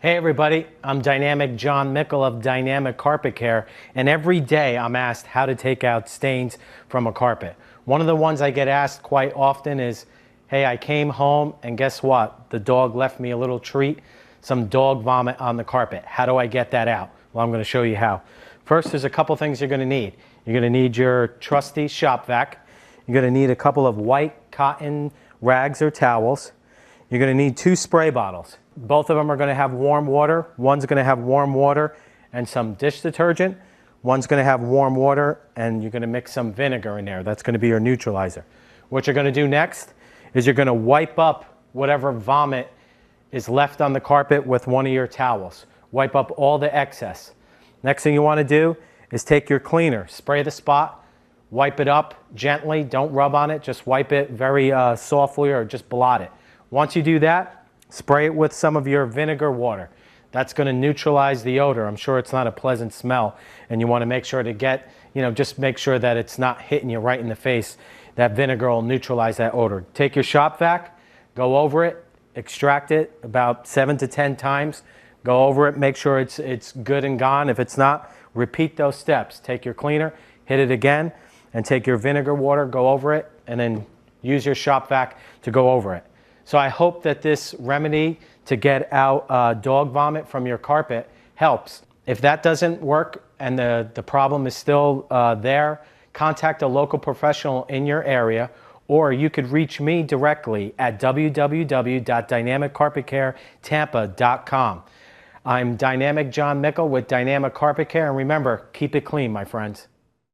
Hey everybody, I'm Dynamic John Mickle of Dynamic Carpet Care, and every day I'm asked how to take out stains from a carpet. One of the ones I get asked quite often is, hey, I came home and guess what? The dog left me a little treat, some dog vomit on the carpet. How do I get that out? Well, I'm going to show you how. First, there's a couple things you're going to need. You're going to need your trusty shop vac. You're going to need a couple of white cotton rags or towels. You're going to need 2 spray bottles. Both of them are going to have warm water. One's going to have warm water and some dish detergent. One's going to have warm water and you're going to mix some vinegar in there. That's going to be your neutralizer. What you're going to do next is you're going to wipe up whatever vomit is left on the carpet with one of your towels. Wipe up all the excess. Next thing you want to do is take your cleaner, spray the spot, wipe it up gently. Don't rub on it. Just wipe it very softly or just blot it. Once you do that, spray it with some of your vinegar water. That's going to neutralize the odor. I'm sure it's not a pleasant smell, and you want to make sure to get, just make sure that it's not hitting you right in the face. That vinegar will neutralize that odor. Take your shop vac, go over it, extract it about 7 to 10 times. Go over it, make sure it's good and gone. If it's not, repeat those steps. Take your cleaner, hit it again, and take your vinegar water, go over it, and then use your shop vac to go over it. So I hope that this remedy to get out dog vomit from your carpet helps. If that doesn't work and the problem is still there, contact a local professional in your area, or you could reach me directly at www.dynamiccarpetcaretampa.com. I'm Dynamic John Mickle with Dynamic Carpet Care, and remember, keep it clean, my friends.